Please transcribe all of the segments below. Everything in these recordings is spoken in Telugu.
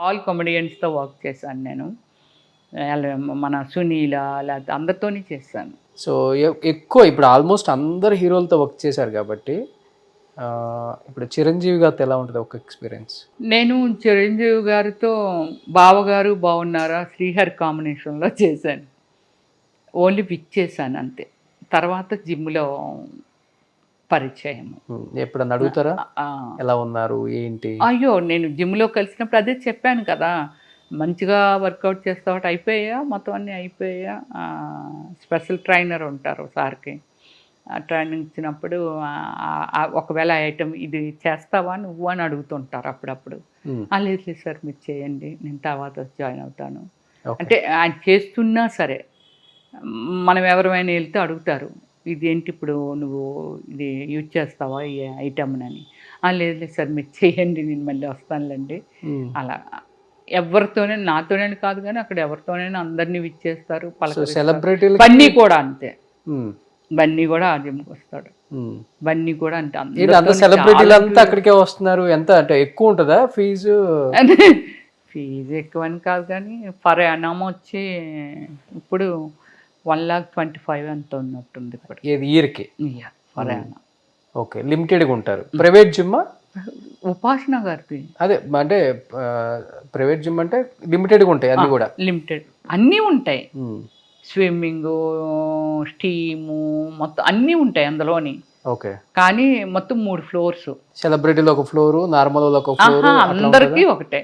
ఆల్ కామెడియన్స్‌తో వర్క్ చేశాను నేను. మన సునీల లేకపోతే అందరితోని చేశాను. సో, ఎక్కువ ఇప్పుడు ఆల్మోస్ట్ అందరు హీరోలతో వర్క్ చేశారు కాబట్టి ఇప్పుడు చిరంజీవి గారితో ఎలా ఉంటది ఒక ఎక్స్‌పీరియన్స్? నేను చిరంజీవి గారితో 'బావగారు బాగున్నారా' శ్రీహరి కాంబినేషన్‌లో చేశాను. ఓన్లీ పిక్ చేశాను అంతే. తర్వాత జిమ్‌లో పరిచయము. ఎప్పుడన్నా అడుగుతారా? ఆ! ఎలా ఉన్నారు? ఏంటి? అయ్యో! నేను జిమ్‌లో కలిసినప్పుడు అదే చెప్పాను కదా! మంచిగా వర్కౌట్ చేస్తావట అయిపోయాయా? మొత్తం అన్నీ అయిపోయాయా? స్పెషల్ ట్రైనర్ ఉంటారు సార్‌కి. ట్రైనింగ్ ఇచ్చినప్పుడు ఒకవేళ ఆ ఐటెమ్ ఇది చేస్తావా నువ్వు అని అడుగుతుంటారు అప్పుడప్పుడు. లేదు లేదు సార్ మీరు చేయండి. నేను తర్వాత జాయిన్ అవుతాను. అంటే ఆయన చేస్తున్నా సరే మనం ఎవరైనా వెళ్తే అడుగుతారు. ఇదేంటి ఇప్పుడు నువ్వు ఇది యూజ్ చేస్తావా ఈ ఐటెమ్‌నని. లేదు లేదు సార్ మీరు చేయండి నేను మళ్ళీ వస్తానులెండి. అలా ఎవరితోనే నాతోనే కాదు కానీ అక్కడ ఎవరితోనైనా అందరినీ విచ్చేస్తారు. సెలబ్రిటీలు బన్నీ కూడా అంతే. బన్నీ కూడా ఆ జిమ్‌కి వస్తాడు. బన్నీ కూడా అంతే. అందరూ సెలబ్రిటీలు అంతా అక్కడికే వస్తున్నారు. ఎంత అంటే ఎక్కువ ఉంటుందా ఫీజు? ఫీజు ఎక్కువని కాదు కానీ పర్ యానం వచ్చి ఇప్పుడు 1,25,000 ఎంత ఉన్నట్టుంది ఇప్పుడు. ఏది ఇయర్‌కి? Per annum. ఓకే. లిమిటెడ్‌గా ఉంటారు. ప్రైవేట్ జిమ్మా? ఉపాసన గారిది. అదే అంటే ప్రైవేట్ జిమ్ అంటే లిమిటెడ్‌గా ఉంటాయి అన్నీ కూడా. లిమిటెడ్ అన్నీ ఉంటాయి. స్విమ్మింగు, స్టీము మొత్తం అన్నీ ఉంటాయి అందులోని. ఓకే. కానీ మొత్తం 3 ఫ్లోర్స్. సెలబ్రిటీలు ఒక ఫ్లోరు, నార్మల్ ఒక ఫ్లోరు, అందరికీ ఒకటే.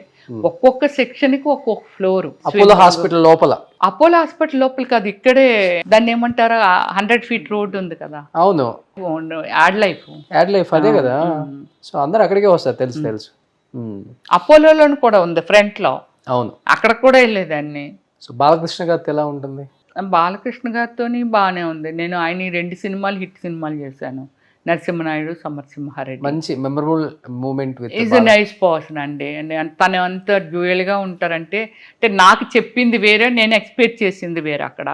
ఒక్కొక్క సెక్షన్‌కి ఒక్కొక్క ఫ్లోరు. అపోలో హాస్పిటల్ లోపల. అపోలో హాస్పిటల్ లోపల కాదు, ఇక్కడే దాన్ని ఏమంటారు 100 ఫీట్ రోడ్ ఉంది కదా. అవును. యాడ్ లైఫ్ అదే కదా. సో అందరు అక్కడికే వస్తారు. తెలుసు. అపోలోలోని కూడా ఉంది ఫ్రంట్ లో. అవును. అక్కడ కూడా వెళ్ళేదాన్ని. సో బాలకృష్ణ గారితో ఎలా ఉంటుంది? బాలకృష్ణ గారితోని బాగానే ఉంది. నేను ఆయన 2 సినిమాలు హిట్ సినిమాలు చేశాను. నరసింహనాయుడు, సమరసింహారెడ్డి. మంచి memorable moment with is a nice person అండి. తను అంత డ్యూయల్గా ఉంటారంటే అంటే నాకు చెప్పింది వేరే, నేను ఎక్స్పెక్ట్ చేసింది వేరే అక్కడ.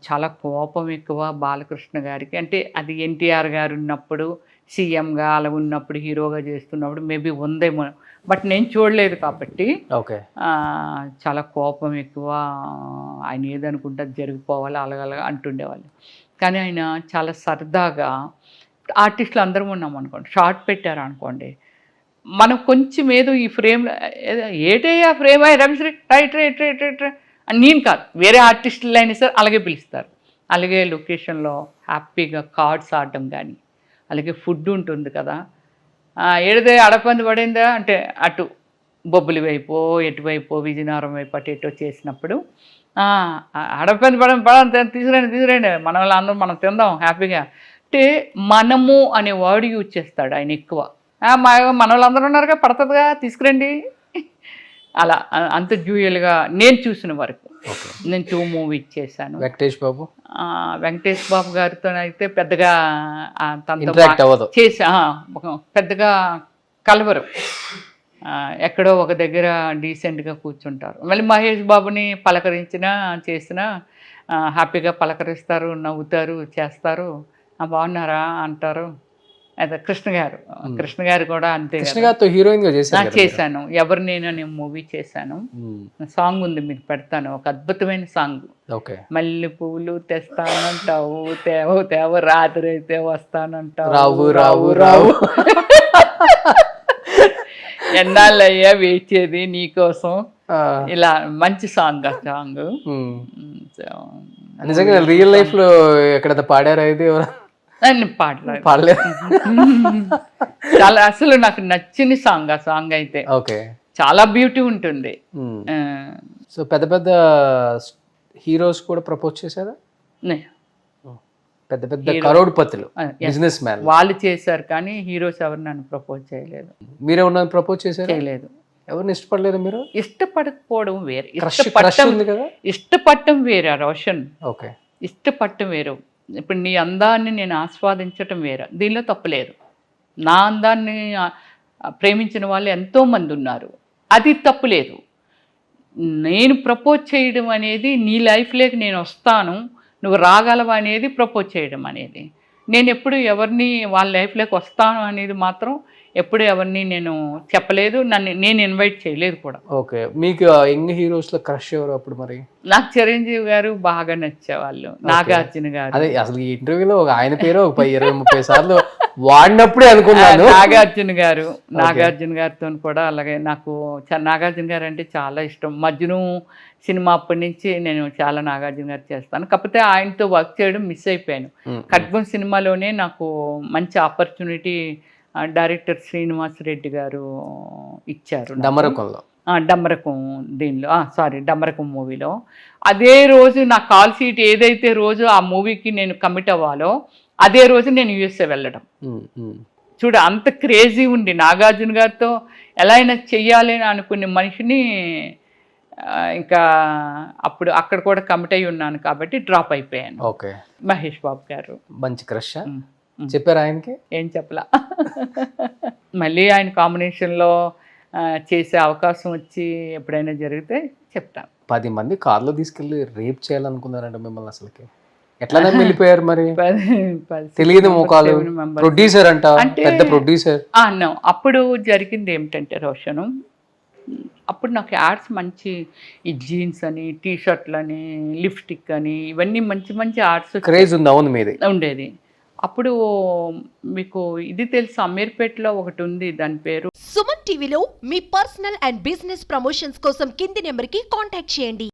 చాలా కోపం ఎక్కువ బాలకృష్ణ గారికి. అంటే అది ఎన్టీఆర్ గారు ఉన్నప్పుడు సీఎంగా అలా ఉన్నప్పుడు హీరోగా చేస్తున్నప్పుడు మేబీ ఉందేమో, బట్ నేను చూడలేదు కాబట్టి. ఓకే. చాలా కోపం ఎక్కువ. ఆయన ఏదనుకుంటే జరిగిపోవాలి అలాగలా అంటుండేవాళ్ళు. కానీ ఆయన చాలా సరదాగా ఆర్టిస్టులు అందరం ఉన్నాం అనుకోండి, షార్ట్ పెట్టారు అనుకోండి, మనం కొంచెం ఏదో ఈ ఫ్రేమ్లో ఏటయ్యా frame Rameshwari right right right right అని నేను కాదు, వేరే ఆర్టిస్టులు అయినా సరే అలాగే పిలుస్తారు. అలాగే లొకేషన్లో హ్యాపీగా కార్డ్స్ ఆడటం కానీ, అలాగే ఫుడ్ ఉంటుంది కదా, ఏడిదే అడపంది పడిందా అంటే అటు బొబ్బులి వైపు ఎటువైపు విజయనగరం వైపు అటు ఎటో చేసినప్పుడు అడపంది పడం తీసుకురండి మన వాళ్ళు అందరూ మనం తిందాం హ్యాపీగా అంటే మనము అనే వర్డ్ యూజ్ చేస్తాడు ఆయన ఎక్కువ. మన వాళ్ళందరూ ఉన్నారుగా పడుతుందిగా తీసుకురండి అలా అంత డ్యూయల్గా నేను చూసిన వరకు. నేను 2 మూవీస్ చేశాను. వెంకటేష్ బాబు గారితో అయితే పెద్దగా చేసా, పెద్దగా కలవరు. ఎక్కడో ఒక దగ్గర డీసెంట్గా కూర్చుంటారు. మళ్ళీ మహేష్ బాబుని పలకరించినా చేసినా హ్యాపీగా పలకరిస్తారు, నవ్వుతారు, చేస్తారు. బాగున్నారా అంటారు. అదే కృష్ణ గారు కూడా అంతే. కృష్ణ గారితో హీరోయిన్గా చేశాను. ఎవరు నేను అనే మూవీ చేశాను. సాంగ్ ఉంది మీకు పెడతాను, ఒక అద్భుతమైన సాంగ్. మల్లె పువ్వులు తెస్తానంటావు, తేవ రాత్రి అయితే వస్తానంటావు, రావు రావు రావు ఎన్నాళ్ళయ్యా వేచేది నీకోసం. ఇలా మంచి సాంగ్. ఆ సాంగ్ నిజంగా రియల్ లైఫ్ లో ఎక్కడ పాడారా? అయితే పాడలేదు. చాలా అసలు నాకు నచ్చిన సాంగ్ ఆ సాంగ్ అయితే. ఓకే. చాలా బ్యూటీ ఉంటుంది. సో పెద్ద పెద్ద హీరోస్ కూడా ప్రపోజ్ చేశారా? పెద్ద పెద్ద కరోడ్పతులు, బిజినెస్ మ్యాన్ వాళ్ళు చేశారు కానీ హీరోస్ ఎవరు నన్ను ప్రపోజ్ చేయలేదు. మీరేమన్నా ప్రపోజ్ చేశారు? చేయలేదు. ఎవరిని ఇష్టపడలేదు మీరు? ఇష్టపడకపోవడం వేరే, ఇష్టపడటం వేరే రోషన్. ఓకే. ఇష్టపడటం వేరు. ఇప్పుడు నీ అందాన్ని నేను ఆస్వాదించటం వేరే, దీనిలో తప్పులేదు. నా అందాన్ని ప్రేమించిన వాళ్ళు ఎంతోమంది ఉన్నారు, అది తప్పులేదు. నేను ప్రపోజ్ చేయడం అనేది నీ లైఫ్లోకి నేను వస్తాను, నువ్వు రాగలవా అనేది ప్రపోజ్ చేయడం అనేది. నేను ఎప్పుడు ఎవరిని వాళ్ళ లైఫ్లోకి వస్తాను అనేది మాత్రం ఎప్పుడు ఎవరిని నేను చెప్పలేదు, నేను ఇన్వైట్ చేయలేదు కూడా. ఓకే, మీకు యంగ్ హీరోస్లో క్రష్ ఎవరు అప్పుడు మరి? నాకు చిరంజీవి గారు బాగా నచ్చేవాళ్ళు, నాగార్జున గారు. అదే అసలు ఈ ఇంటర్వ్యూలో ఆయన పేరు ఒక 20-30 సార్లు వాడినప్పుడే అనుకున్నాను. నాగార్జున గారితో కూడా అలాగే నాకు నాగార్జున గారు అంటే చాలా ఇష్టం. మజ్ను సినిమా అప్పటి నుంచి నేను చాలా నాగార్జున గారు చేస్తాను. కాకపోతే ఆయనతో వర్క్ చేయడం మిస్ అయిపోయాను. ఖడ్గం సినిమాలోనే నాకు మంచి ఆపర్చునిటీ డైరెక్టర్ శ్రీనివాస్ రెడ్డి గారు ఇచ్చారు. డమ్మరకం డమ్మరకం మూవీలో. అదే రోజు నా కాల్ సీట్ ఏదైతే రోజు ఆ మూవీకి నేను కమిట్ అవ్వాలో అదే రోజు నేను యూఎస్ఏ వెళ్ళడం. చూడ అంత క్రేజీ ఉంది. నాగార్జున గారితో ఎలా అయినా చెయ్యాలి అని అనుకునే మనిషిని ఇంకా అప్పుడు అక్కడ కూడా కమిట్ అయి ఉన్నాను కాబట్టి డ్రాప్ అయిపోయాను. ఓకే. మహేష్ బాబు గారు మంచి క్రష్ చెప్పారు ఆయనకి? ఏం చెప్పలా. మళ్ళీ ఆయన కాంబినేషన్లో చేసే అవకాశం వచ్చి ఎప్పుడైనా జరిగితే చెప్తాను. 10 మంది కార్లో తీసుకెళ్ళి రేప్ చేయాలనుకున్నారంట మిమ్మల్ని. అసలుకి ఎట్లా వెళ్ళిపోయారు మరి? తెలియదు ముఖాలు. ప్రొడ్యూసర్ అంట, పెద్ద ప్రొడ్యూసర్. అప్పుడు జరిగింది ఏమిటంటే రోషను, అప్పుడు నాకు యాడ్స్ మంచి ఈ జీన్స్ అని, టీ షర్ట్లని, లిప్స్టిక్ అని, ఇవన్నీ మంచి మంచి యాడ్స్ క్రేజ్ ఉంది. అవును, మీది ఉండేది. అప్పుడు మీకు ఇది తెలుసు, అమీర్పేటలో ఒకటి ఉంది, దాని పేరు సుమన్ టీవీలో. మీ పర్సనల్ అండ్ బిజినెస్ ప్రమోషన్స్ కోసం కింది నెంబర్కి కాంటాక్ట్ చేయండి.